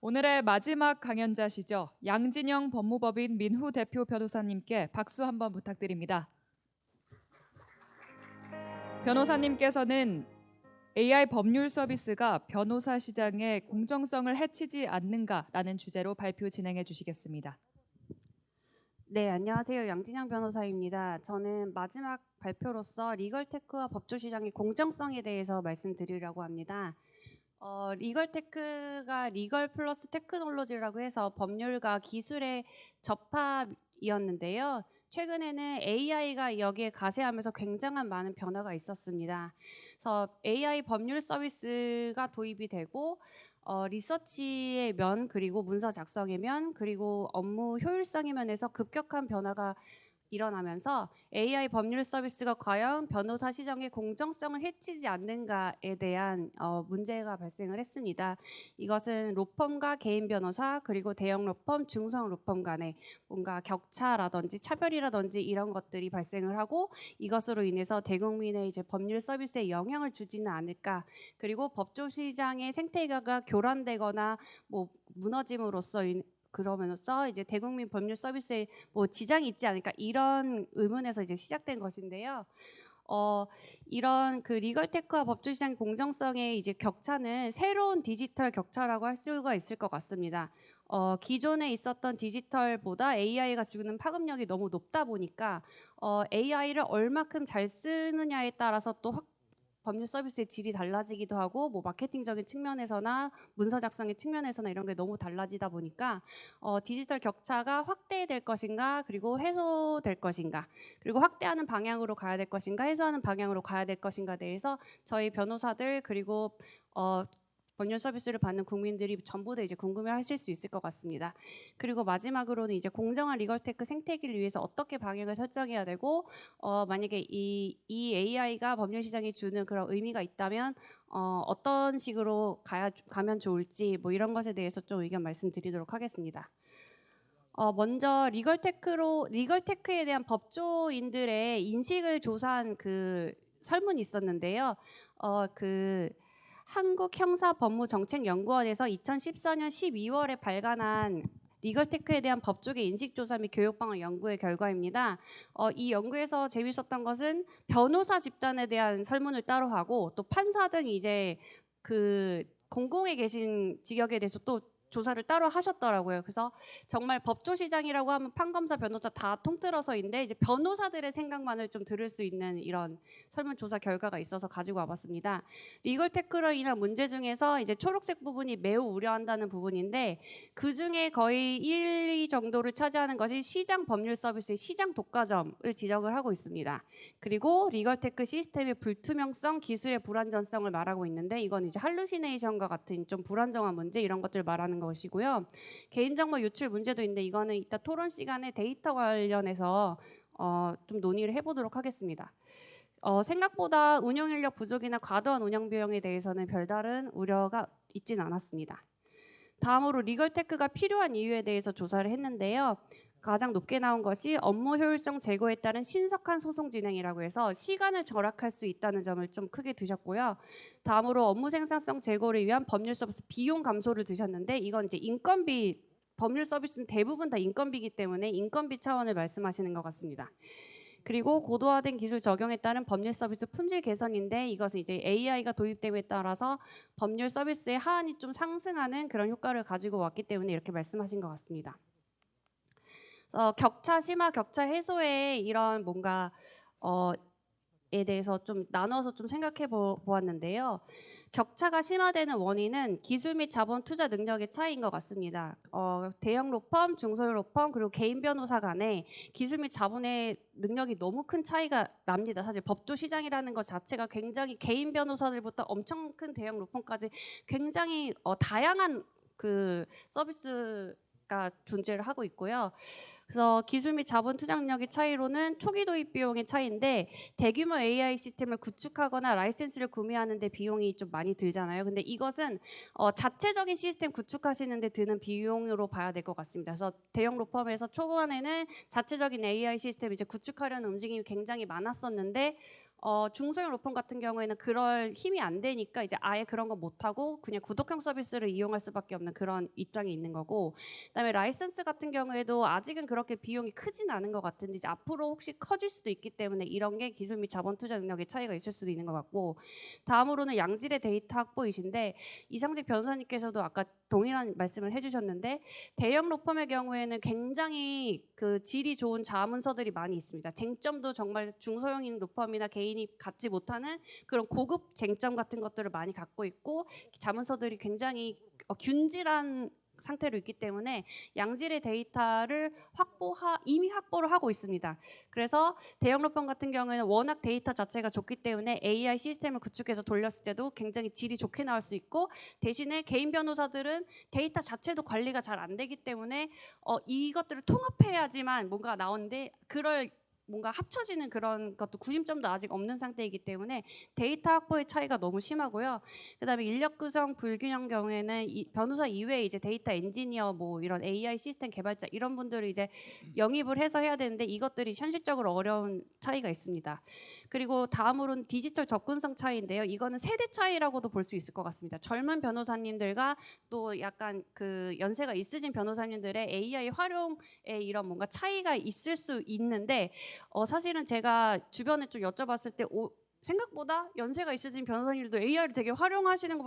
오늘의 마지막 강연자시죠. 양진영 법무법인 민후 대표 변호사님께 박수 한번 부탁드립니다. 변호사님께서는 AI 법률 서비스가 변호사 시장의 공정성을 해치지 않는가라는 주제로 발표 진행해 주시겠습니다. 네, 안녕하세요. 양진영 변호사입니다. 저는 마지막 발표로서 리걸테크와 법조 시장의 공정성에 대해서 말씀드리려고 합니다. 리걸테크가 리걸 플러스 테크놀로지라고 해서 법률과 기술의 접합이었는데요. 최근에는 AI가 여기에 가세하면서 굉장한 많은 변화가 있었습니다. 그래서 AI 법률 서비스가 도입이 되고 리서치의 면, 그리고 문서 작성의 면, 그리고 업무 효율성의 면에서 급격한 변화가 일어나면서 AI 법률 서비스가 과연 변호사 시장의 공정성을 해치지 않는가에 대한 문제가 발생을 했습니다. 이것은 로펌과 개인 변호사, 그리고 대형 로펌, 중소형 로펌 간의 뭔가 격차라든지 차별이라든지 이런 것들이 발생을 하고, 이것으로 인해서 대국민의 이제 법률 서비스에 영향을 주지는 않을까, 그리고 법조 시장의 생태계가 교란되거나 뭐 무너짐으로써 그러면서 이제 대국민 법률 서비스에 뭐 지장이 있지 않을까, 이런 의문에서 이제 시작된 것인데요. 이런 그 리걸테크와 법조 시장의 공정성의 이제 격차는 새로운 디지털 격차라고 할 수가 있을 것 같습니다. 기존에 있었던 디지털보다 AI가 주는 파급력이 너무 높다 보니까 AI를 얼마큼 잘 쓰느냐에 따라서 또 법률 서비스의 질이 달라지기도 하고, 뭐 마케팅적인 측면에서나 문서 작성의 측면에서나 이런 게 너무 달라지다 보니까 디지털 격차가 확대될 것인가, 그리고 해소될 것인가, 그리고 확대하는 방향으로 가야 될 것인가, 해소하는 방향으로 가야 될 것인가에 대해서 저희 변호사들, 그리고 법률 서비스를 받는 국민들이 전부 다 이제 궁금해하실 수 있을 것 같습니다. 그리고 마지막으로는 이제 공정한 리걸테크 생태계를 위해서 어떻게 방향을 설정해야 되고, 만약에 이 AI가 법률 시장에 주는 그런 의미가 있다면 어떤 식으로 가면 좋을지, 뭐 이런 것에 대해서 좀 의견 말씀드리도록 하겠습니다. 먼저 리걸테크에 대한 법조인들의 인식을 조사한 그 설문이 있었는데요. 한국형사법무정책연구원에서 2014년 12월에 발간한 리걸테크에 대한 법조계 인식조사 및 교육방안 연구의 결과입니다. 이 연구에서 재밌었던 것은 변호사 집단에 대한 설문을 따로 하고, 또 판사 등 이제 그 공공에 계신 직역에 대해서 또 조사를 따로 하셨더라고요. 그래서 정말 법조 시장이라고 하면 판검사, 변호사 다 통틀어서인데, 이제 변호사들의 생각만을 좀 들을 수 있는 이런 설문조사 결과가 있어서 가지고 와봤습니다. 리걸테크로 인한 문제 중에서 이제 초록색 부분이 매우 우려한다는 부분인데, 그 중에 거의 1, 2 정도를 차지하는 것이 시장 법률 서비스의 시장 독과점을 지적을 하고 있습니다. 그리고 리걸테크 시스템의 불투명성, 기술의 불안전성을 말하고 있는데, 이건 이제 할루시네이션과 같은 좀 불안정한 문제, 이런 것들을 말하는 것이고요. 개인정보 유출 문제도 있는데, 이거는 이따 토론 시간에 데이터 관련해서 좀 논의를 해보도록 하겠습니다. 생각보다 운영 인력 부족이나 과도한 운영 비용에 대해서는 별다른 우려가 있진 않았습니다. 다음으로 리걸테크가 필요한 이유에 대해서 조사를 했는데요. 가장 높게 나온 것이 업무 효율성 제고에 따른 신속한 소송 진행이라고 해서 시간을 절약할 수 있다는 점을 좀 크게 드셨고요. 다음으로 업무 생산성 제고를 위한 법률 서비스 비용 감소를 드셨는데, 이건 이제 인건비, 법률 서비스는 대부분 다 인건비이기 때문에 인건비 차원을 말씀하시는 것 같습니다. 그리고 고도화된 기술 적용에 따른 법률 서비스 품질 개선인데, 이것은 이제 AI가 도입됨에 따라서 법률 서비스의 하한이 좀 상승하는 그런 효과를 가지고 왔기 때문에 이렇게 말씀하신 것 같습니다. 격차 심화, 격차 해소에 이런 뭔가 에 대해서 좀 나눠서 좀 생각해 보았는데요. 격차가 심화되는 원인은 기술 및 자본 투자 능력의 차이인 것 같습니다. 대형 로펌, 중소형 로펌, 그리고 개인 변호사 간에 기술 및 자본의 능력이 너무 큰 차이가 납니다. 사실 법조 시장이라는 것 자체가 굉장히 개인 변호사들부터 엄청 큰 대형 로펌까지 굉장히 다양한 그 서비스가 존재를 하고 있고요. 그래서 기술 및 자본 투자 능력의 차이로는 초기 도입 비용의 차이인데, 대규모 AI 시스템을 구축하거나 라이센스를 구매하는 데 비용이 좀 많이 들잖아요. 근데 이것은 자체적인 시스템 구축하시는 데 드는 비용으로 봐야 될 것 같습니다. 그래서 대형 로펌에서 초반에는 자체적인 AI 시스템 이제 구축하려는 움직임이 굉장히 많았었는데, 중소형 로펌 같은 경우에는 그럴 힘이 안 되니까 이제 아예 그런 거 못 하고 그냥 구독형 서비스를 이용할 수밖에 없는 그런 입장이 있는 거고, 그다음에 라이선스 같은 경우에도 아직은 그렇게 비용이 크진 않은 것 같은데 이제 앞으로 혹시 커질 수도 있기 때문에 이런 게 기술 및 자본 투자 능력의 차이가 있을 수도 있는 것 같고, 다음으로는 양질의 데이터 확보이신데 이상직 변호사님께서도 아까 동일한 말씀을 해주셨는데 대형 로펌의 경우에는 굉장히 그 질이 좋은 자문서들이 많이 있습니다. 쟁점도 정말 중소형인 로펌이나 개인이 갖지 못하는 그런 고급 쟁점 같은 것들을 많이 갖고 있고 자문서들이 굉장히 균질한 상태로 있기 때문에 양질의 데이터를 이미 확보를 하고 있습니다. 그래서 대형 로펌 같은 경우에는 워낙 데이터 자체가 좋기 때문에 AI 시스템을 구축해서 돌렸을 때도 굉장히 질이 좋게 나올 수 있고, 대신에 개인 변호사들은 데이터 자체도 관리가 잘 안 되기 때문에 이것들을 통합해야지만 뭔가 나오는데 그럴 뭔가 합쳐지는 그런 것도 구심점도 아직 없는 상태이기 때문에 데이터 확보의 차이가 너무 심하고요. 그다음에 인력 구성 불균형 경우에는 변호사 이외에 이제 데이터 엔지니어 뭐 이런 AI 시스템 개발자 이런 분들을 이제 영입을 해서 해야 되는데 이것들이 현실적으로 어려운 차이가 있습니다. 그리고 다음으로는 디지털 접근성 차이인데요. 이거는 세대 차이라고도 볼 수 있을 것 같습니다. 젊은 변호사님들과 또 약간 그 연세가 있으신 변호사님들의 AI 활용에 이런 뭔가 차이가 있을 수 있는데 사실은 제가 주변에 좀 여쭤봤을 때 생각보다 연세가 있으신 변호사님들도 AI를 되게 활용하시는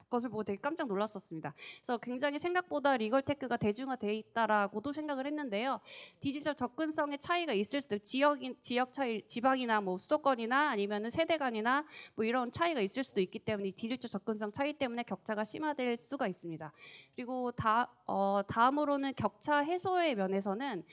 것을 보고 되게 깜짝 놀랐었습니다. 그래서 굉장히 생각보다 리걸테크가 대중화돼 있다라고도 생각을 했는데요. 디지털 접근성의 차이가 있을 수도 지역 차이, 지방이나 뭐 수도권이나 아니면은 세대 간이나 뭐 이런 차이가 있을 수도 있기 때문에 디지털 접근성 차이 때문에 격차가 심화될 수가 있습니다. 그리고 다음으로는 격차 해소의 면에서는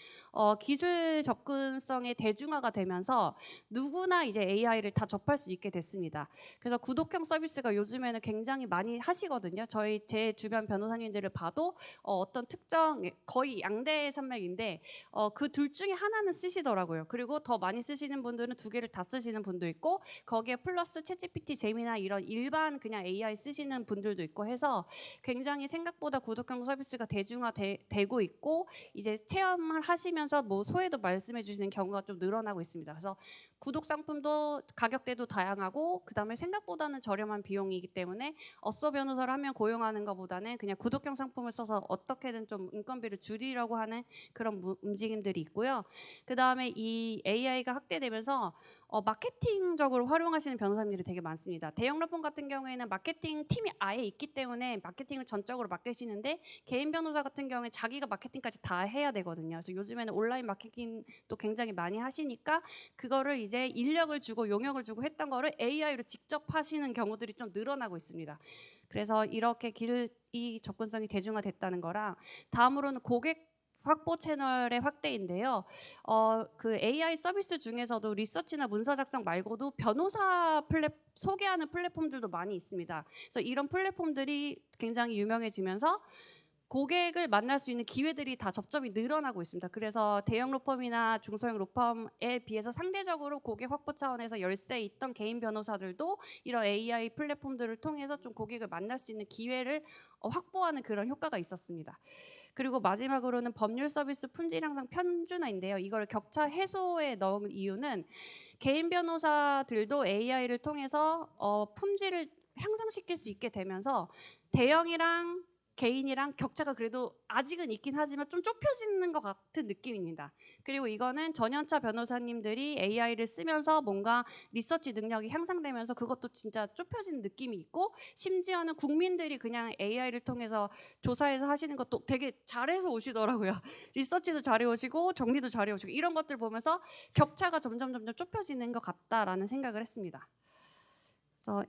기술 접근성의 대중화가 되면서 누구나 이제 AI를 다 접할 수 있게 됐습니다. 그래서 구독형 서비스가 요즘에는 굉장히 많이 하시거든요. 제 주변 변호사님들을 봐도 어떤 특정 거의 양대 산맥인데 그 둘 중에 하나는 쓰시더라고요. 그리고 더 많이 쓰시는 분들은 두 개를 다 쓰시는 분도 있고 거기에 플러스 챗GPT, 제미나 이런 일반 그냥 AI 쓰시는 분들도 있고 해서 굉장히 생각보다 구독형 서비스가 대중화되고 있고 이제 체험을 하시면서 뭐 소외도 말씀해 주시는 경우가 좀 늘어나고 있습니다. 그래서 구독 상품도 가격대도 다양하고 그다음에 생각보다는 저렴한 비용이기 때문에 변호사를 한 명 고용하는 것보다는 그냥 구독형 상품을 써서 어떻게든 좀 인건비를 줄이려고 하는 그런 움직임들이 있고요. 그다음에 이 AI가 확대되면서 마케팅적으로 활용하시는 변호사님들이 되게 많습니다. 대형 로펌 같은 경우에는 마케팅 팀이 아예 있기 때문에 마케팅을 전적으로 맡기시는데 개인 변호사 같은 경우에 자기가 마케팅까지 다 해야 되거든요. 그래서 요즘에는 온라인 마케팅도 굉장히 많이 하시니까 그거를 이제 인력을 주고 용역을 주고 했던 거를 AI로 직접 하시는 경우들이 좀 늘어나고 있습니다. 그래서 이렇게 이 접근성이 대중화됐다는 거랑 다음으로는 고객 확보 채널의 확대인데요. 그 AI 서비스 중에서도 리서치나 문서 작성 말고도 변호사 소개하는 플랫폼들도 많이 있습니다. 그래서 이런 플랫폼들이 굉장히 유명해지면서 고객을 만날 수 있는 기회들이 다 접점이 늘어나고 있습니다. 그래서 대형 로펌이나 중소형 로펌에 비해서 상대적으로 고객 확보 차원에서 열세 있던 개인 변호사들도 이런 AI 플랫폼들을 통해서 좀 고객을 만날 수 있는 기회를 확보하는 그런 효과가 있었습니다. 그리고 마지막으로는 법률 서비스 품질 향상 편준화인데요. 이걸 격차 해소에 넣은 이유는 개인 변호사들도 AI를 통해서 품질을 향상시킬 수 있게 되면서 대형이랑 개인이랑 격차가 그래도 아직은 있긴 하지만 좀 좁혀지는 것 같은 느낌입니다. 그리고 이거는 전연차 변호사님들이 AI를 쓰면서 뭔가 리서치 능력이 향상되면서 그것도 진짜 좁혀지는 느낌이 있고 심지어는 국민들이 그냥 AI를 통해서 조사해서 하시는 것도 되게 잘해서 오시더라고요. 리서치도 잘해 오시고 정리도 잘해 오시고 이런 것들 보면서 격차가 점점 좁혀지는 것 같다라는 생각을 했습니다. 그래서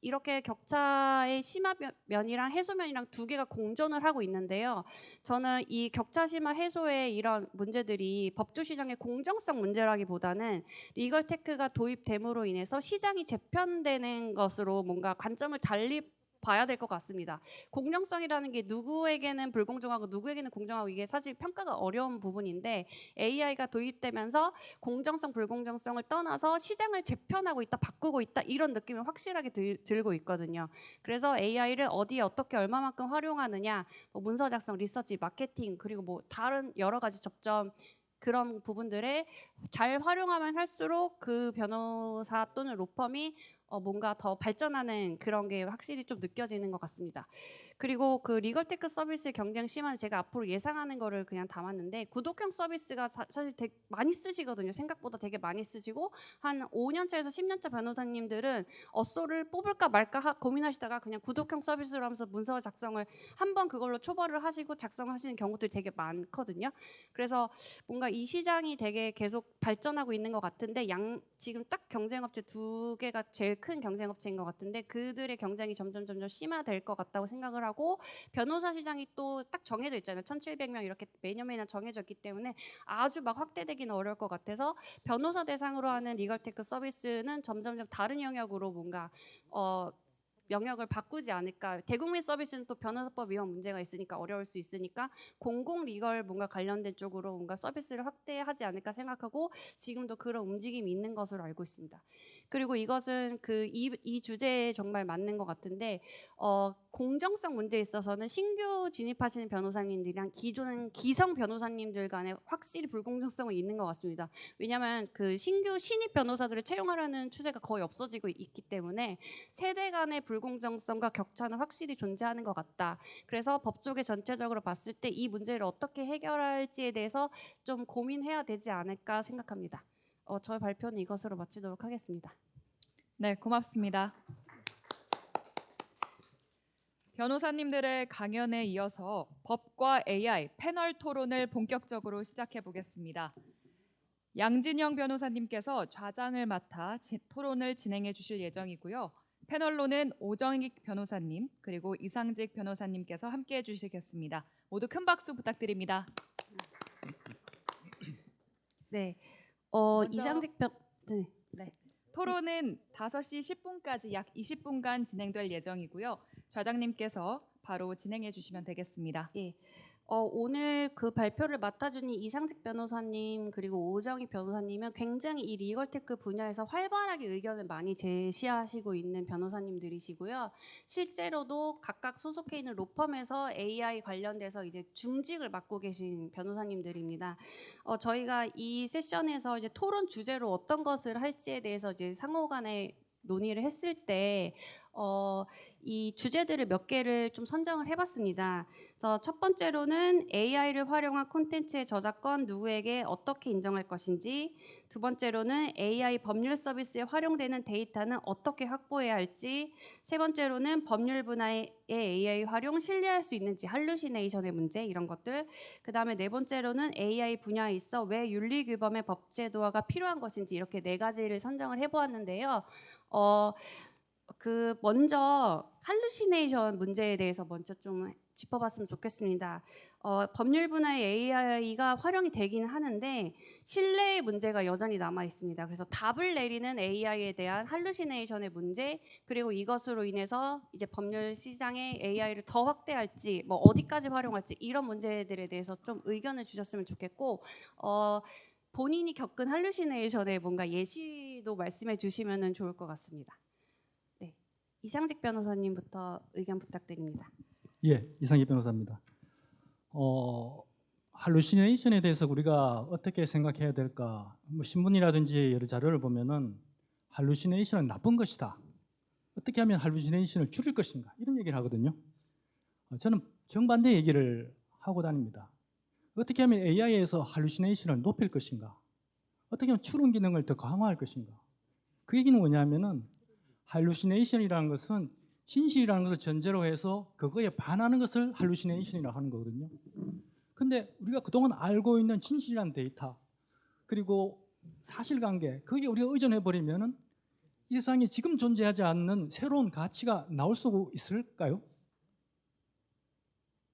이렇게 격차의 심화면이랑 해소면이랑 두 개가 공존을 하고 있는데요. 저는 이 격차 심화 해소의 이런 문제들이 법조 시장의 공정성 문제라기보다는 리걸테크가 도입됨으로 인해서 시장이 재편되는 것으로 뭔가 관점을 달리 봐야 될 것 같습니다. 공정성이라는 게 누구에게는 불공정하고 누구에게는 공정하고 이게 사실 평가가 어려운 부분인데 AI가 도입되면서 공정성 불공정성을 떠나서 시장을 재편하고 있다, 바꾸고 있다 이런 느낌이 확실하게 들고 있거든요. 그래서 AI를 어디에 어떻게 얼마만큼 활용하느냐, 뭐 문서 작성, 리서치, 마케팅 그리고 뭐 다른 여러 가지 접점 그런 부분들에 잘 활용하면 할수록 그 변호사 또는 로펌이 뭔가 더 발전하는 그런 게 확실히 좀 느껴지는 것 같습니다. 그리고 그 리걸테크 서비스의 경쟁 심한 제가 앞으로 예상하는 거를 그냥 담았는데 구독형 서비스가 사실 되게 많이 쓰시거든요. 생각보다 되게 많이 쓰시고 한 5년 차에서 10년 차 변호사님들은 어쏘를 뽑을까 말까 고민하시다가 그냥 구독형 서비스로 하면서 문서 작성을 한번 그걸로 초벌을 하시고 작성하시는 경우들이 되게 많거든요. 그래서 뭔가 이 시장이 되게 계속 발전하고 있는 것 같은데 지금 딱 경쟁업체 두 개가 제일 큰 경쟁업체인 것 같은데 그들의 경쟁이 점점 심화될 것 같다고 생각을 하고 변호사 시장이 또 딱 정해져 있잖아요. 1,700명 이렇게 매년 정해져 있기 때문에 아주 막 확대되기는 어려울 것 같아서 변호사 대상으로 하는 리걸테크 서비스는 점점 다른 영역으로 뭔가 영역을 바꾸지 않을까. 대국민 서비스는 또 변호사법 위반 문제가 있으니까 어려울 수 있으니까 공공 리걸 뭔가 관련된 쪽으로 뭔가 서비스를 확대하지 않을까 생각하고 지금도 그런 움직임이 있는 것으로 알고 있습니다. 그리고 이것은 이 주제에 정말 맞는 것 같은데 공정성 문제에 있어서는 신규 진입하시는 변호사님들이랑 기존 기성 변호사님들 간에 확실히 불공정성은 있는 것 같습니다. 왜냐하면 그 신입 변호사들을 채용하려는 추세가 거의 없어지고 있기 때문에 세대 간의 불공정성과 격차는 확실히 존재하는 것 같다. 그래서 법조계 전체적으로 봤을 때 이 문제를 어떻게 해결할지에 대해서 좀 고민해야 되지 않을까 생각합니다. 저의 발표는 이것으로 마치도록 하겠습니다. 네, 고맙습니다. 변호사님들의 강연에 이어서 법과 AI 패널 토론을 본격적으로 시작해 보겠습니다. 양진영 변호사님께서 좌장을 맡아 토론을 진행해 주실 예정이고요. 패널로는 오정익 변호사님 그리고 이상직 변호사님께서 함께해 주시겠습니다. 모두 큰 박수 부탁드립니다. 네, 먼저- 이상직 네. 토론은 5시 10분까지 약 20분간 진행될 예정이고요. 좌장님께서 바로 진행해 주시면 되겠습니다. 예. 오늘 그 발표를 맡아준 이상직 변호사님 그리고 오정희 변호사님은 굉장히 이 리걸테크 분야에서 활발하게 의견을 많이 제시하시고 있는 변호사님들이시고요. 실제로도 각각 소속해 있는 로펌에서 AI 관련돼서 이제 중직을 맡고 계신 변호사님들입니다. 저희가 이 세션에서 이제 토론 주제로 어떤 것을 할지에 대해서 이제 상호간에 논의를 했을 때 이 주제들을 몇 개를 좀 선정을 해봤습니다. 그래서 첫 번째로는 AI를 활용한 콘텐츠의 저작권 누구에게 어떻게 인정할 것인지, 두 번째로는 AI 법률 서비스에 활용되는 데이터는 어떻게 확보해야 할지, 세 번째로는 법률 분야의 AI 활용 신뢰할 수 있는지 할루시네이션의 문제 이런 것들, 그 다음에 네 번째로는 AI 분야에 있어 왜 윤리규범의 법제도화가 필요한 것인지 이렇게 네 가지를 선정을 해보았는데요. 먼저 할루시네이션 문제에 대해서 먼저 좀 짚어봤으면 좋겠습니다. 법률 분야의 AI가 활용이 되기는 하는데 신뢰의 문제가 여전히 남아 있습니다. 그래서 답을 내리는 AI에 대한 할루시네이션의 문제, 그리고 이것으로 인해서 이제 법률 시장에 AI를 더 확대할지, 뭐 어디까지 활용할지 이런 문제들에 대해서 좀 의견을 주셨으면 좋겠고, 본인이 겪은 할루시네이션의 뭔가 예시도 말씀해 주시면 좋을 것 같습니다. 이상직 변호사님부터 의견 부탁드립니다. 예, 이상희 변호사입니다. 할루시네이션에 대해서 우리가 어떻게 생각해야 될까? 뭐 신문이라든지 여러 자료를 보면은 할루시네이션은 나쁜 것이다. 어떻게 하면 할루시네이션을 줄일 것인가? 이런 얘기를 하거든요. 저는 정반대 얘기를 하고 다닙니다. 어떻게 하면 AI에서 할루시네이션을 높일 것인가? 어떻게 하면 추론 기능을 더 강화할 것인가? 그 얘기는 뭐냐면은 할루시네이션이라는 것은 진실이라는 것을 전제로 해서 그거에 반하는 것을 할루시네이션이라고 하는 거거든요. 근데 우리가 그동안 알고 있는 진실이라는 데이터 그리고 사실관계 거기에 우리가 의존해버리면은 이 세상에 지금 존재하지 않는 새로운 가치가 나올 수 있을까요?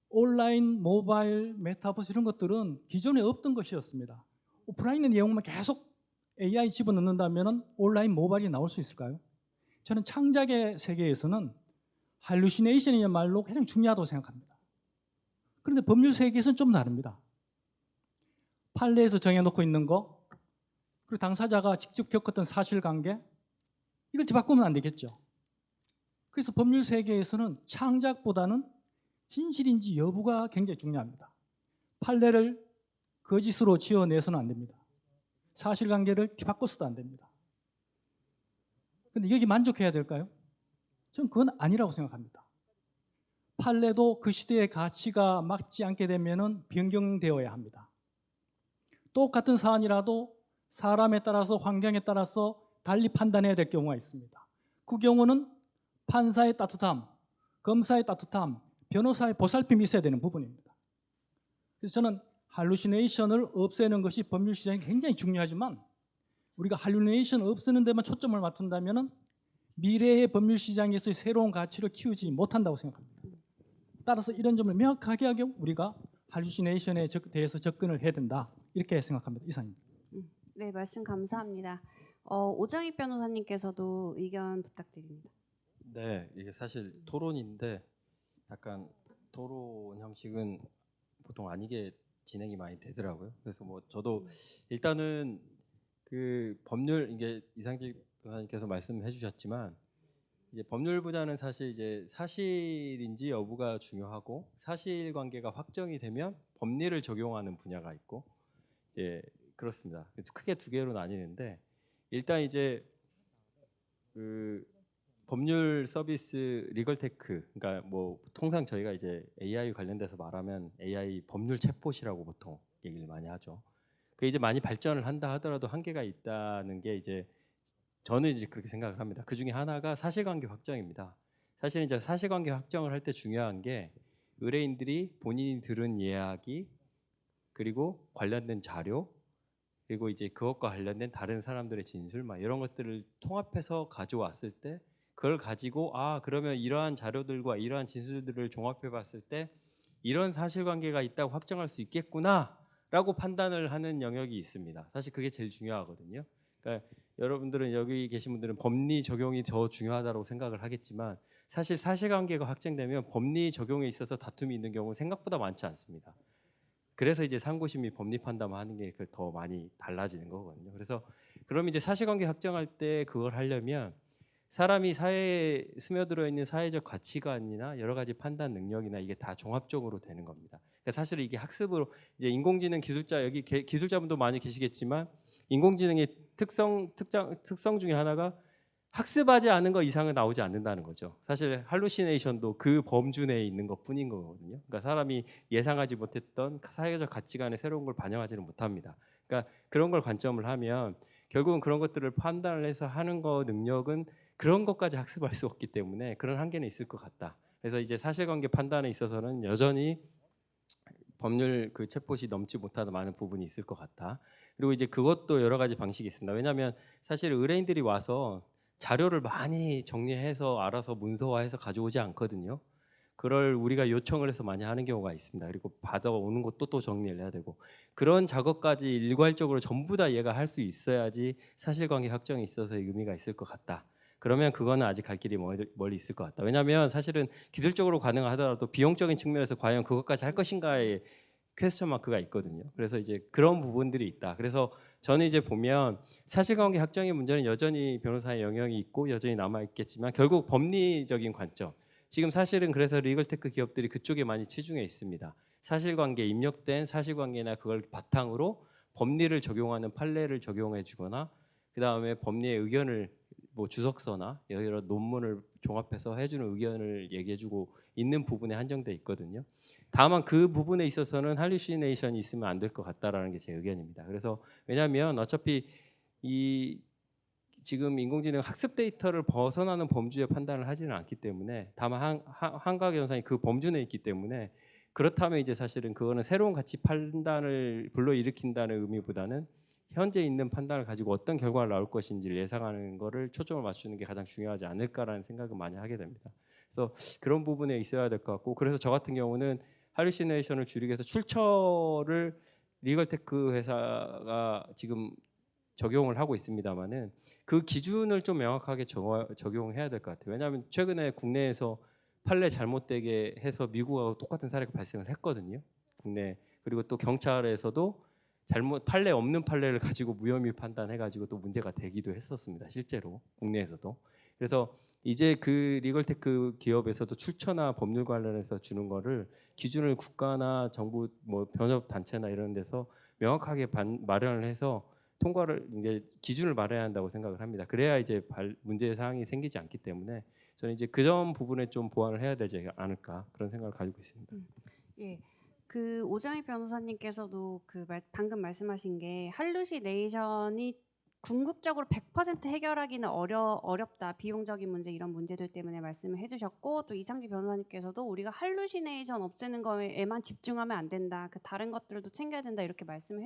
온라인, 모바일, 메타버스 이런 것들은 기존에 없던 것이었습니다. 오프라인의 내용만 계속 AI 집어넣는다면 온라인, 모바일이 나올 수 있을까요? 저는 창작의 세계에서는 할루시네이션이야말로 가장 중요하다고 생각합니다. 그런데 법률 세계에서는 좀 다릅니다. 판례에서 정해놓고 있는 거, 그리고 당사자가 직접 겪었던 사실관계, 이걸 뒤바꾸면 안 되겠죠. 그래서 법률 세계에서는 창작보다는 진실인지 여부가 굉장히 중요합니다. 판례를 거짓으로 지어내서는 안 됩니다. 사실관계를 뒤바꿔서도 안 됩니다. 그런데 여기 만족해야 될까요? 저는 그건 아니라고 생각합니다. 판례도 그 시대의 가치가 맞지 않게 되면 변경되어야 합니다. 똑같은 사안이라도 사람에 따라서 환경에 따라서 달리 판단해야 될 경우가 있습니다. 그 경우는 판사의 따뜻함, 검사의 따뜻함, 변호사의 보살핌이 있어야 되는 부분입니다. 그래서 저는 할루시네이션을 없애는 것이 법률 시장이 굉장히 중요하지만 우리가 할루시네이션 없애는 데만 초점을 맞춘다면 미래의 법률 시장에서의 새로운 가치를 키우지 못한다고 생각합니다. 따라서 이런 점을 명확하게 하게 우리가 할루시네이션에 대해서 접근을 해야 된다. 이렇게 생각합니다. 이상입니다. 네, 말씀 감사합니다. 오정익 변호사님께서도 의견 부탁드립니다. 네, 이게 사실 토론인데 약간 토론 형식은 보통 아니게 진행이 많이 되더라고요. 그래서 뭐 저도 일단은 그 법률 이게 이상직 변호사님께서 말씀해 주셨지만 이제 법률부자는 사실 이제 사실인지 여부가 중요하고 사실관계가 확정이 되면 법리를 적용하는 분야가 있고 이제 그렇습니다. 크게 두 개로 나뉘는데 일단 이제 그 법률 서비스 리걸테크 그러니까 뭐 통상 저희가 이제 AI 관련돼서 말하면 AI 법률 챗봇이라고 보통 얘기를 많이 하죠. 그 이제 많이 발전을 한다 하더라도 한계가 있다는 게 이제 저는 이제 그렇게 생각을 합니다. 그 중에 하나가 사실관계 확정입니다. 사실 이제 사실관계 확정을 할 때 중요한 게 의뢰인들이 본인이 들은 이야기 그리고 관련된 자료 그리고 이제 그것과 관련된 다른 사람들의 진술 막 이런 것들을 통합해서 가져왔을 때 그걸 가지고 아 그러면 이러한 자료들과 이러한 진술들을 종합해 봤을 때 이런 사실관계가 있다고 확정할 수 있겠구나라고 판단을 하는 영역이 있습니다. 사실 그게 제일 중요하거든요. 그러니까 여러분들은 여기 계신 분들은 법리 적용이 더 중요하다고 생각을 하겠지만 사실 사실관계가 확정되면 법리 적용에 있어서 다툼이 있는 경우는 생각보다 많지 않습니다. 그래서 이제 상고심이 법리 판단하는 게 더 많이 달라지는 거거든요. 그래서 그럼 이제 사실관계 확정할 때 그걸 하려면 사람이 사회에 스며들어 있는 사회적 가치관이나 여러 가지 판단 능력이나 이게 다 종합적으로 되는 겁니다. 그러니까 사실 이게 학습으로 이제 인공지능 기술자 여기 기술자분도 많이 계시겠지만 인공지능의 특성 중에 하나가 학습하지 않은 것 이상은 나오지 않는다는 거죠. 사실 할루시네이션도 그 범주 내에 있는 것뿐인 거거든요. 그러니까 사람이 예상하지 못했던 사회적 가치관의 새로운 걸 반영하지는 못합니다. 그러니까 그런 걸 관점을 하면 결국은 그런 것들을 판단을 해서 하는 거 능력은 그런 것까지 학습할 수 없기 때문에 그런 한계는 있을 것 같다. 그래서 이제 사실관계 판단에 있어서는 여전히 법률 그 챗봇이 넘지 못하는 많은 부분이 있을 것 같다. 그리고 이제 그것도 여러 가지 방식이 있습니다. 왜냐하면 사실 의뢰인들이 와서 자료를 많이 정리해서 알아서 문서화해서 가져오지 않거든요. 그걸 우리가 요청을 해서 많이 하는 경우가 있습니다. 그리고 받아오는 것도 또 정리를 해야 되고 그런 작업까지 일괄적으로 전부 다 얘가 할 수 있어야지 사실관계 확정이 있어서 의미가 있을 것 같다. 그러면 그거는 아직 갈 길이 멀리 있을 것 같다. 왜냐하면 사실은 기술적으로 가능하더라도 비용적인 측면에서 과연 그것까지 할 것인가에 퀘스천 마크가 있거든요. 그래서 이제 그런 부분들이 있다. 그래서 저는 이제 보면 사실관계 확정의 문제는 여전히 변호사의 영역이 있고 여전히 남아 있겠지만 결국 법리적인 관점. 지금 사실은 그래서 리걸테크 기업들이 그쪽에 많이 치중해 있습니다. 사실관계 입력된 사실관계나 그걸 바탕으로 법리를 적용하는 판례를 적용해 주거나 그다음에 법리의 의견을 뭐 주석서나 여러 논문을 종합해서 해주는 의견을 얘기해주고 있는 부분에 한정돼 있거든요. 다만 그 부분에 있어서는 할루시네이션이 있으면 안 될 것 같다라는 게 제 의견입니다. 그래서 왜냐하면 어차피 이 지금 인공지능 학습 데이터를 벗어나는 범주의 판단을 하지는 않기 때문에 다만 한각 현상이 그 범주 내에 있기 때문에 그렇다면 이제 사실은 그거는 새로운 가치 판단을 불러일으킨다는 의미보다는 현재 있는 판단을 가지고 어떤 결과가 나올 것인지를 예상하는 거를 초점을 맞추는 게 가장 중요하지 않을까라는 생각을 많이 하게 됩니다. 그래서 그런 부분에 있어야 될 것 같고 그래서 저 같은 경우는 할루시네이션을 줄이기 위해서 출처를 리걸테크 회사가 지금 적용을 하고 있습니다만은 그 기준을 좀 명확하게 적용해야 될 것 같아요. 왜냐하면 최근에 국내에서 판례 잘못되게 해서 미국하고 똑같은 사례가 발생을 했거든요. 국내 그리고 또 경찰에서도 잘못 판례 없는 판례를 가지고 무혐의 판단해가지고 또 문제가 되기도 했었습니다. 실제로 국내에서도. 그래서 이제 그 리걸테크 기업에서도 출처나 법률 관련해서 주는 거를 기준을 국가나 정부 뭐 변협 단체나 이런 데서 명확하게 마련을 해서 통과를 이제 기준을 마련해야 한다고 생각을 합니다. 그래야 이제 문제 사항이 생기지 않기 때문에 저는 이제 그 점 부분에 좀 보완을 해야 되지 않을까 그런 생각을 가지고 있습니다. 예. 그 오정희 변호사님께서도 방금 말씀하신 게 할루시네이션이 궁극적으로 100% 해결하기는 어렵다. 비용적인 문제 이런 문제들 때문에 말씀을 해주셨고 또 이상지 변호사님께서도 우리가 할루시네이션 없애는 거에만 집중하면 안 된다. 그 다른 것들도 챙겨야 된다 이렇게 말씀을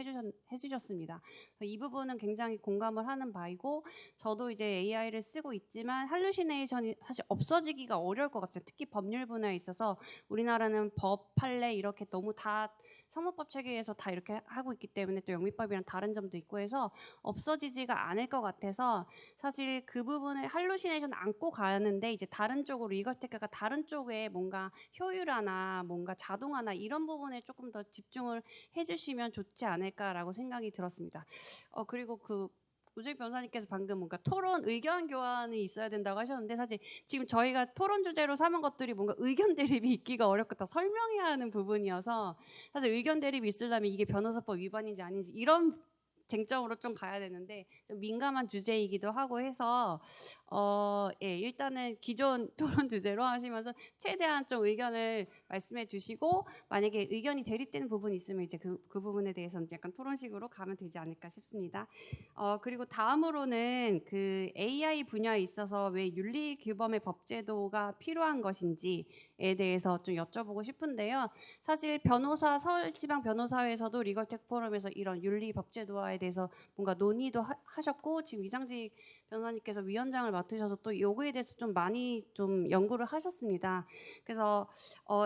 해주셨습니다. 이 부분은 굉장히 공감을 하는 바이고 저도 이제 AI를 쓰고 있지만 할루시네이션이 사실 없어지기가 어려울 것 같아요. 특히 법률 분야에 있어서 우리나라는 법, 판례 이렇게 너무 다 성문법 체계에서 다 이렇게 하고 있기 때문에 또 영미법이랑 다른 점도 있고 해서 없어지지가 않을 것 같아서 사실 그 부분에 할루시네이션 안고 가는데 이제 다른 쪽으로 리걸테크가 다른 쪽에 뭔가 효율화나 뭔가 자동화나 이런 부분에 조금 더 집중을 해주시면 좋지 않을까라고 생각이 들었습니다. 그리고 오정희 변호사님께서 방금 뭔가 토론 의견 교환이 있어야 된다고 하셨는데 사실 지금 저희가 토론 주제로 삼은 것들이 뭔가 의견 대립이 있기가 어렵고 다 설명해야 하는 부분이어서 사실 의견 대립이 있으려면 이게 변호사법 위반인지 아닌지 이런 쟁점으로 좀 가야 되는데 좀 민감한 주제이기도 하고 해서 예, 일단은 기존 토론 주제로 하시면서 최대한 좀 의견을 말씀해 주시고 만약에 의견이 대립되는 부분이 있으면 이제 그 부분에 대해서는 약간 토론식으로 가면 되지 않을까 싶습니다. 그리고 다음으로는 그 AI 분야에 있어서 왜 윤리 규범의 법제도가 필요한 것인지에 대해서 좀 여쭤보고 싶은데요. 사실 서울지방 변호사회에서도 리걸텍 포럼에서 이런 윤리 법제도화에 대해서 뭔가 논의도 하셨고 지금 이상직 변호사님께서 위원장을 맡으셔서 또 요거에 대해서 좀 많이 좀 연구를 하셨습니다. 그래서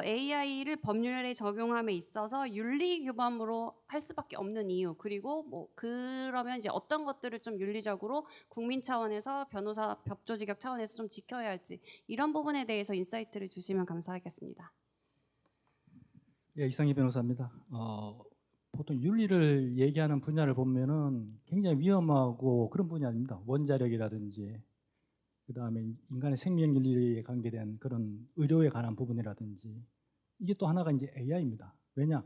AI를 법률에 적용함에 있어서 윤리 규범으로 할 수밖에 없는 이유 그리고 뭐 그러면 이제 어떤 것들을 좀 윤리적으로 국민 차원에서 변호사 법조직역 차원에서 좀 지켜야 할지 이런 부분에 대해서 인사이트를 주시면 감사하겠습니다. 예, 이상희 변호사입니다. 보통 윤리를 얘기하는 분야를 보면은 굉장히 위험하고 그런 분야입니다. 원자력이라든지 그다음에 인간의 생명 윤리에 관계된 그런 의료에 관한 부분이라든지 이게 또 하나가 이제 AI입니다. 왜냐?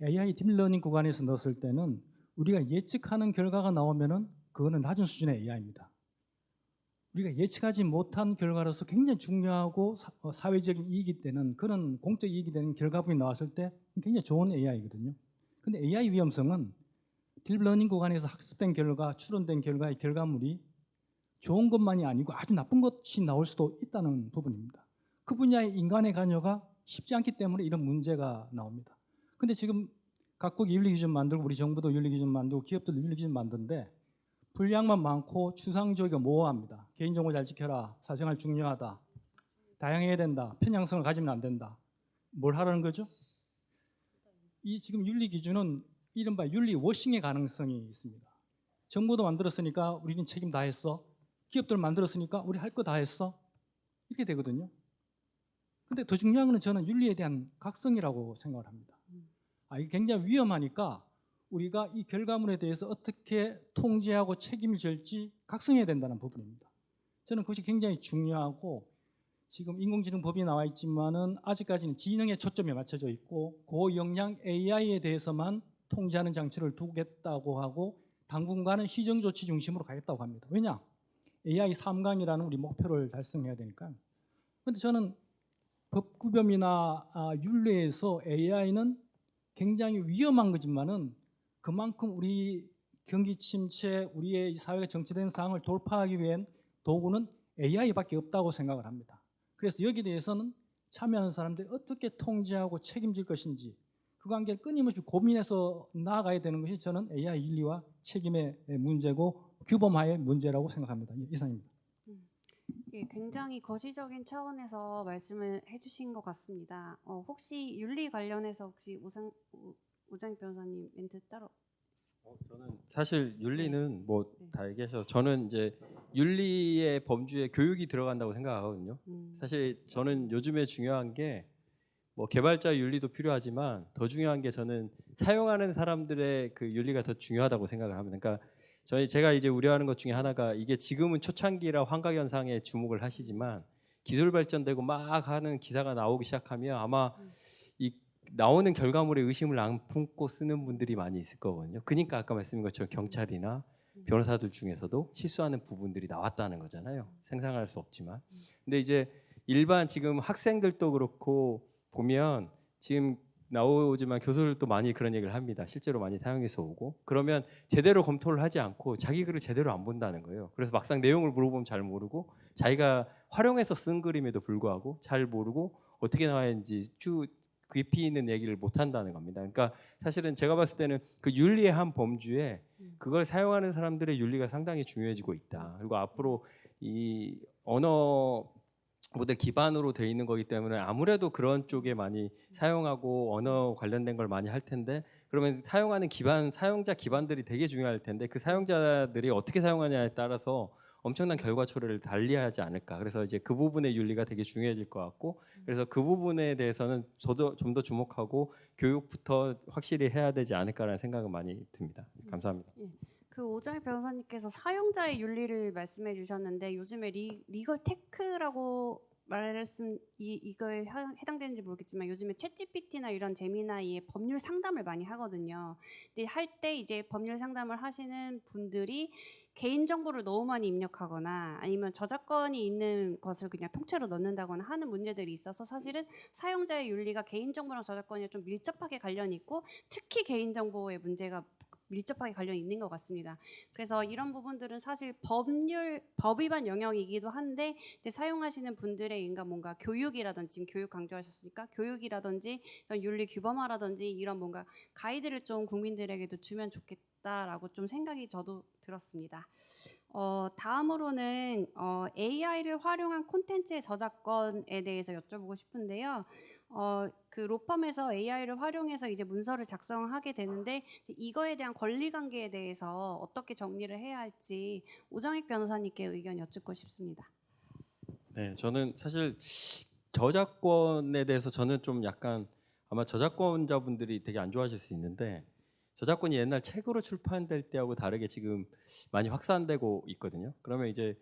AI 딥러닝 구간에서 넣었을 때는 우리가 예측하는 결과가 나오면은 그거는 낮은 수준의 AI입니다. 우리가 예측하지 못한 결과로서 굉장히 중요하고 사회적인 이익이 되는 그런 공적 이익이 되는 결과물이 나왔을 때 굉장히 좋은 AI거든요. 근데 AI 위험성은 딥러닝 구간에서 학습된 결과, 추론된 결과의 결과물이 좋은 것만이 아니고 아주 나쁜 것이 나올 수도 있다는 부분입니다. 그 분야의 인간의 관여가 쉽지 않기 때문에 이런 문제가 나옵니다. 근데 지금 각국이 윤리기준 만들고 우리 정부도 윤리기준 만들고 기업들도 윤리기준 만드는데 불량만 많고 추상적이고 모호합니다. 개인정보 잘 지켜라, 사생활 중요하다, 다양해야 된다, 편향성을 가지면 안 된다. 뭘 하라는 거죠? 이 지금 윤리 기준은 이른바 윤리 워싱의 가능성이 있습니다. 정부도 만들었으니까 우리는 책임 다 했어. 기업들 만들었으니까 우리 할 거 다 했어. 이렇게 되거든요. 근데 더 중요한 건 저는 윤리에 대한 각성이라고 생각을 합니다. 이게 굉장히 위험하니까 우리가 이 결과물에 대해서 어떻게 통제하고 책임을 질지 각성해야 된다는 부분입니다. 저는 그것이 굉장히 중요하고 지금 인공지능 법이 나와 있지만은 아직까지는 지능에 초점이 맞춰져 있고 고역량 AI에 대해서만 통제하는 장치를 두겠다고 하고 당분간은 시정 조치 중심으로 가겠다고 합니다. 왜냐? AI 3강이라는 우리 목표를 달성해야 되니까. 그런데 저는 법구범이나 윤리에서 AI는 굉장히 위험한 거지만은 그만큼 우리 경기 침체, 우리의 사회가 정체된 상황을 돌파하기 위한 도구는 AI밖에 없다고 생각을 합니다. 그래서 여기에 대해서는 참여하는 사람들이 어떻게 통제하고 책임질 것인지 그 관계를 끊임없이 고민해서 나아가야 되는 것이 저는 AI 윤리와 책임의 문제고 규범화의 문제라고 생각합니다. 이상입니다. 예, 굉장히 거시적인 차원에서 말씀을 해주신 것 같습니다. 혹시 윤리 관련해서 혹시 오정희 변호사님 멘트 따로? 저는 사실 윤리는 뭐 다 얘기하셔서 저는 이제 윤리의 범주에 교육이 들어간다고 생각하거든요. 사실 저는 요즘에 중요한 게 뭐 개발자 윤리도 필요하지만 더 중요한 게 저는 사용하는 사람들의 그 윤리가 더 중요하다고 생각을 합니다. 그러니까 제가 이제 우려하는 것 중에 하나가 이게 지금은 초창기라 환각 현상에 주목을 하시지만 기술 발전되고 막 하는 기사가 나오기 시작하면 아마 이 나오는 결과물에 의심을 안 품고 쓰는 분들이 많이 있을 거거든요. 그러니까 아까 말씀인 것처럼 경찰이나 변호사들 중에서도 실수하는 부분들이 나왔다는 거잖아요. 생산할 수 없지만. 근데 이제 일반 지금 학생들도 그렇고 보면 지금 나오지만 교수들도 많이 그런 얘기를 합니다. 실제로 많이 사용해서 오고 그러면 제대로 검토를 하지 않고 자기 글을 제대로 안 본다는 거예요. 그래서 막상 내용을 물어보면 잘 모르고 자기가 활용해서 쓴 그림에도 불구하고 잘 모르고 어떻게 나와야지 쭉 깊이 있는 얘기를 못 한다는 겁니다. 그러니까 사실은 제가 봤을 때는 그 윤리의 한 범주에 그걸 사용하는 사람들의 윤리가 상당히 중요해지고 있다. 그리고 앞으로 이 언어 모델 기반으로 돼 있는 거기 때문에 아무래도 그런 쪽에 많이 사용하고 언어 관련된 걸 많이 할 텐데 그러면 사용하는 기반 사용자 기반들이 되게 중요할 텐데 그 사용자들이 어떻게 사용하냐에 따라서 엄청난 결과 초래를 달리하지 않을까. 그래서 이제 그 부분의 윤리가 되게 중요해질 것 같고 그래서 그 부분에 대해서는 저도 좀 더 주목하고 교육부터 확실히 해야 되지 않을까라는 생각은 많이 듭니다. 감사합니다. 그 오정희 변호사님께서 사용자의 윤리를 말씀해 주셨는데 요즘에 리걸 테크라고 이거에 해당되는지 모르겠지만 요즘에 챗GPT나 이런 제미나이의 법률 상담을 많이 하거든요. 근데 할 때 이제 법률 상담을 하시는 분들이 개인 정보를 너무 많이 입력하거나 아니면 저작권이 있는 것을 그냥 통째로 넣는다거나 하는 문제들이 있어서 사실은 사용자의 윤리가 개인 정보랑 저작권이 좀 밀접하게 관련이 있고 특히 개인 정보의 문제가 밀접하게 관련이 있는 것 같습니다. 그래서 이런 부분들은 사실 법 위반 영역이기도 한데 이제 사용하시는 분들의 뭔가 교육이라든지 지금 교육 강조하셨으니까 교육이라든지 이런 윤리 규범화라든지 이런 뭔가 가이드를 좀 국민들에게도 주면 좋겠다라고 좀 생각이 저도 들었습니다. 다음으로는 AI를 활용한 콘텐츠의 저작권에 대해서 여쭤보고 싶은데요. 그 로펌에서 AI를 활용해서 이제 문서를 작성하게 되는데 이거에 대한 권리 관계에 대해서 어떻게 정리를 해야 할지 오정익 변호사님께 의견 여쭙고 싶습니다. 네, 저는 사실 저작권에 대해서 저는 좀 약간 아마 저작권자분들이 되게 안 좋아하실 수 있는데 저작권이 옛날 책으로 출판될 때하고 다르게 지금 많이 확산되고 있거든요. 그러면 이제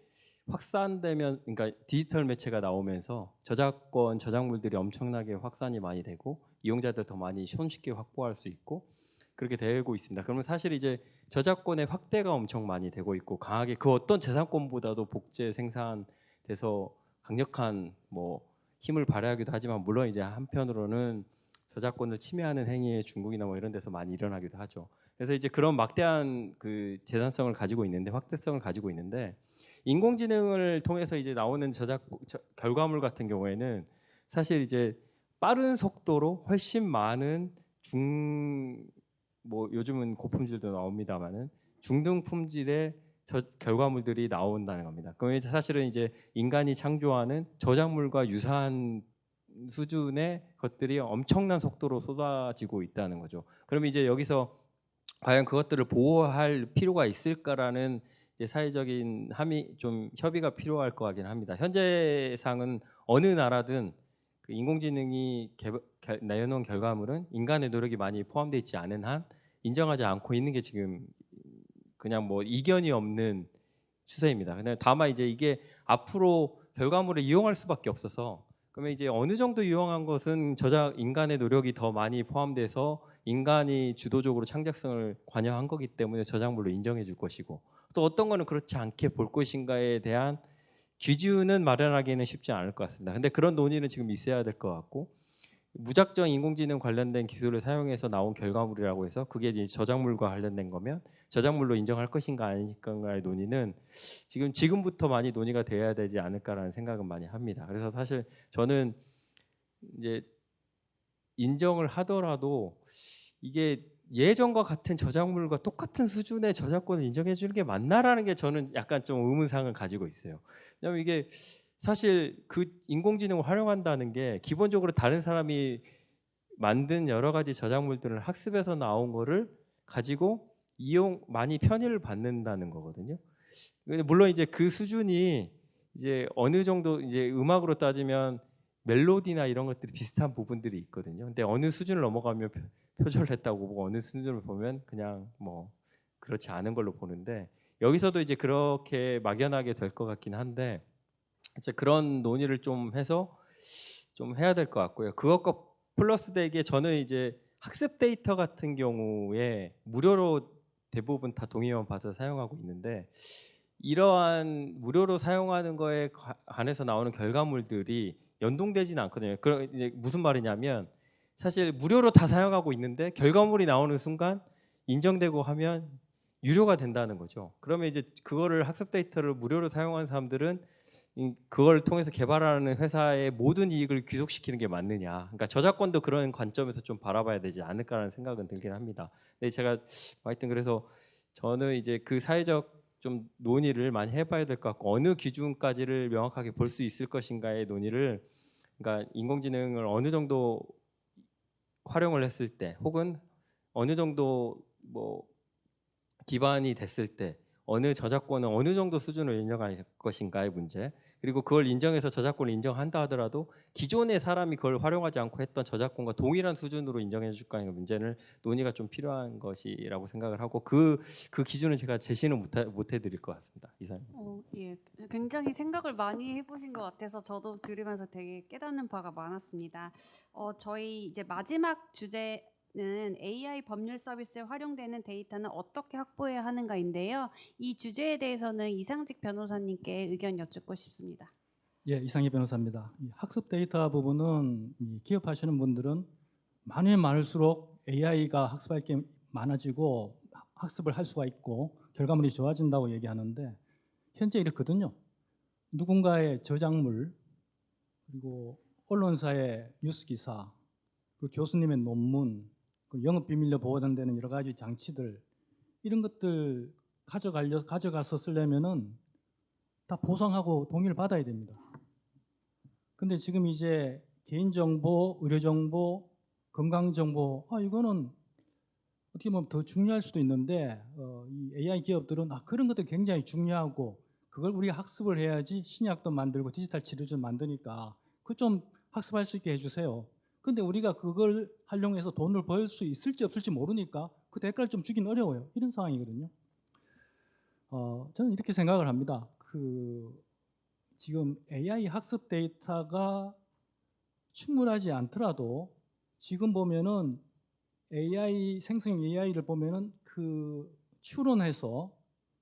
확산되면 그러니까 디지털 매체가 나오면서 저작권 저작물들이 엄청나게 확산이 많이 되고 이용자들 더 많이 손쉽게 확보할 수 있고 그렇게 되고 있습니다. 그러면 사실 이제 저작권의 확대가 엄청 많이 되고 있고 강하게 그 어떤 재산권보다도 복제 생산돼서 강력한 뭐 힘을 발휘하기도 하지만 물론 이제 한편으로는 저작권을 침해하는 행위에 중국이나 뭐 이런 데서 많이 일어나기도 하죠. 그래서 이제 그런 막대한 그 재산성을 가지고 있는데 확대성을 가지고 있는데 인공지능을 통해서 이제 나오는 결과물 같은 경우에는 사실 이제 빠른 속도로 훨씬 많은 뭐 요즘은 고품질도 나옵니다만은 중등 품질의 결과물들이 나온다는 겁니다. 그럼 사실은 이제 인간이 창조하는 저작물과 유사한 수준의 것들이 엄청난 속도로 쏟아지고 있다는 거죠. 그럼 이제 여기서 과연 그것들을 보호할 필요가 있을까라는 이제 사회적인 협의가 필요할 것 같긴 합니다. 현재상은 어느 나라든 그 인공지능이 내놓은 결과물은 인간의 노력이 많이 포함되어 있지 않은 한 인정하지 않고 있는 게 지금 그냥 뭐 이견이 없는 추세입니다. 근데 다만 이제 이게 앞으로 결과물을 이용할 수밖에 없어서 그러면 이제 어느 정도 유용한 것은 인간의 노력이 더 많이 포함돼서 인간이 주도적으로 창작성을 관여한 거기 때문에 저작물로 인정해 줄 것이고 또 어떤 거는 그렇지 않게 볼 것인가에 대한 기준은 마련하기는 쉽지 않을 것 같습니다. 근데 그런 논의는 지금 있어야 될 것 같고 무작정 인공지능 관련된 기술을 사용해서 나온 결과물이라고 해서 그게 이제 저작물과 관련된 거면 저작물로 인정할 것인가 아닌가의 논의는 지금부터 많이 논의가 돼야 되지 않을까라는 생각은 많이 합니다. 그래서 사실 저는 이제 인정을 하더라도 이게 예전과 같은 저작물과 똑같은 수준의 저작권을 인정해 주는 게 맞나라는 게 저는 약간 좀 의문사항을 가지고 있어요. 왜냐하면 이게 사실 그 인공지능을 활용한다는 게 기본적으로 다른 사람이 만든 여러 가지 저작물들을 학습해서 나온 거를 가지고 많이 편의를 받는다는 거거든요. 물론 이제 그 수준이 이제 어느 정도 이제 음악으로 따지면 멜로디나 이런 것들이 비슷한 부분들이 있거든요. 근데 어느 수준을 넘어가면 표절을 했다고 보고 어느 수준을 보면 그냥 뭐 그렇지 않은 걸로 보는데 여기서도 이제 그렇게 막연하게 될 것 같긴 한데 이제 그런 논의를 좀 해서 좀 해야 될 것 같고요. 그것과 플러스 되게 저는 이제 학습 데이터 같은 경우에 무료로 대부분 다 동의원 받아서 사용하고 있는데 이러한 무료로 사용하는 거에 관해서 나오는 결과물들이 연동되지는 않거든요. 그 이제 무슨 말이냐면 사실 무료로 다 사용하고 있는데 결과물이 나오는 순간 인정되고 하면 유료가 된다는 거죠. 그러면 이제 그거를 학습 데이터를 무료로 사용하는 사람들은 그걸 통해서 개발하는 회사의 모든 이익을 귀속시키는 게 맞느냐. 그러니까 저작권도 그런 관점에서 좀 바라봐야 되지 않을까라는 생각은 들긴 합니다. 근데 제가 하여튼 그래서 저는 이제 그 사회적 좀 논의를 많이 해봐야 될 것 같고 어느 기준까지를 명확하게 볼 수 있을 것인가의 논의를 그러니까 인공지능을 어느 정도 활용을 했을 때 혹은 어느 정도 뭐 기반이 됐을 때 어느 저작권은 어느 정도 수준을 인정할 것인가의 문제 그리고 그걸 인정해서 저작권을 인정한다 하더라도 기존의 사람이 그걸 활용하지 않고 했던 저작권과 동일한 수준으로 인정해 줄까의 문제는 논의가 좀 필요한 것이라고 생각을 하고 그 기준은 제가 제시는 못 해드릴 것 같습니다. 이사님. 예, 굉장히 생각을 많이 해보신 것 같아서 저도 들으면서 되게 깨닫는 바가 많았습니다. 저희 이제 마지막 주제는 AI 법률 서비스에 활용되는 데이터는 어떻게 확보해야 하는가인데요. 이 주제에 대해서는 이상직 변호사님께 의견 여쭙고 싶습니다. 예, 이상희 변호사입니다. 이 학습 데이터 부분은 이 기업하시는 분들은 많으면 많을수록 AI가 학습할 게 많아지고 학습을 할 수가 있고 결과물이 좋아진다고 얘기하는데 현재 이렇거든요. 누군가의 저작물 그리고 언론사의 뉴스 기사 그리고 교수님의 논문 그리고 영업 비밀로 보호된다는 여러 가지 장치들 이런 것들 가져가서 쓰려면은 다 보상하고 동의를 받아야 됩니다. 근데 지금 이제 개인정보, 의료정보, 건강정보 이거는 어떻게 보면 더 중요할 수도 있는데 이 AI 기업들은 그런 것들 굉장히 중요하고 그걸 우리가 학습을 해야지 신약도 만들고 디지털 치료제 만드니까 그 좀 학습할 수 있게 해주세요. 근데 우리가 그걸 활용해서 돈을 벌 수 있을지 없을지 모르니까 그 대가를 좀 주긴 어려워요. 이런 상황이거든요. 저는 이렇게 생각을 합니다. 지금 AI 학습 데이터가 충분하지 않더라도 지금 보면은 생성 AI를 보면은 추론해서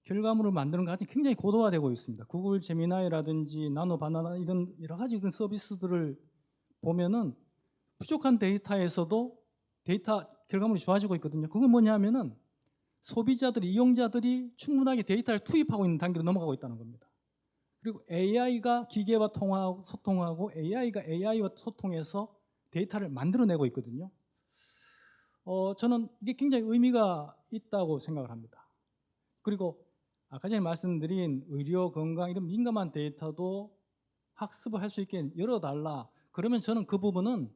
결과물을 만드는 것이 굉장히 고도화되고 있습니다. 구글 제미나이라든지 나노 바나나 이런 여러 가지 그런 서비스들을 보면은 부족한 데이터에서도 데이터 결과물이 좋아지고 있거든요. 그건 뭐냐면은 이용자들이 충분하게 데이터를 투입하고 있는 단계로 넘어가고 있다는 겁니다. 그리고 AI가 기계와 소통하고 AI가 AI와 소통해서 데이터를 만들어내고 있거든요. 저는 이게 굉장히 의미가 있다고 생각을 합니다. 그리고 아까 전에 말씀드린 의료, 건강 이런 민감한 데이터도 학습을 할 수 있게 열어달라. 그러면 저는 그 부분은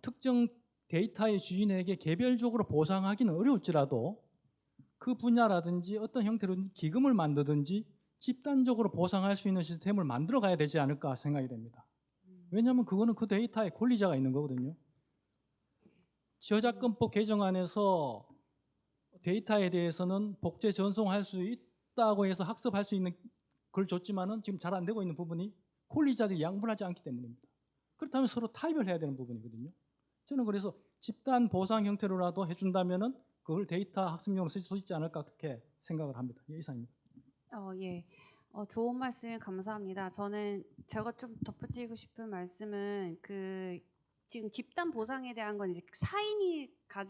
특정 데이터의 주인에게 개별적으로 보상하기는 어려울지라도 그 분야라든지 어떤 형태로 기금을 만들든지 집단적으로 보상할 수 있는 시스템을 만들어 가야 되지 않을까 생각이 됩니다. 왜냐하면 그거는 그 데이터에 권리자가 있는 거거든요. 저작권법 개정안에서 데이터에 대해서는 복제 전송할 수 있다고 해서 학습할 수 있는 걸 줬지만은 지금 잘 안 되고 있는 부분이 권리자들이 양분하지 않기 때문입니다. 그렇다면 서로 타협을 해야 되는 부분이거든요. 저는 그래서 집단 보상 형태로라도 해준다면은 그걸 데이터 학습용으로 쓸 수 있지 않을까 그렇게 생각을 합니다. 이상입니다. 예. 좋은 말씀 감사합니다. 제가 좀 덧붙이고 싶은 말씀은 지금 집단 보상에 대한 건 이제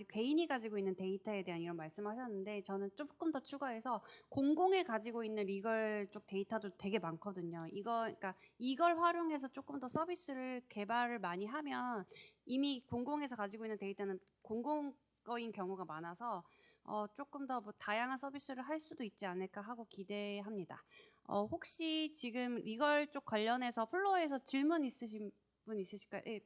개인이 가지고 있는 데이터에 대한 이런 말씀하셨는데 저는 조금 더 추가해서 공공에 가지고 있는 리걸 쪽 데이터도 되게 많거든요. 그러니까 이걸 활용해서 조금 더 서비스를 개발을 많이 하면 이미 공공에서 가지고 있는 데이터는 공공인 경우가 많아서 조금 더 뭐 다양한 서비스를 할 수도 있지 않을까 하고 기대합니다. 혹시 지금 리걸 쪽 관련해서 플로어에서 질문 있으신 분 있으실까요? 예,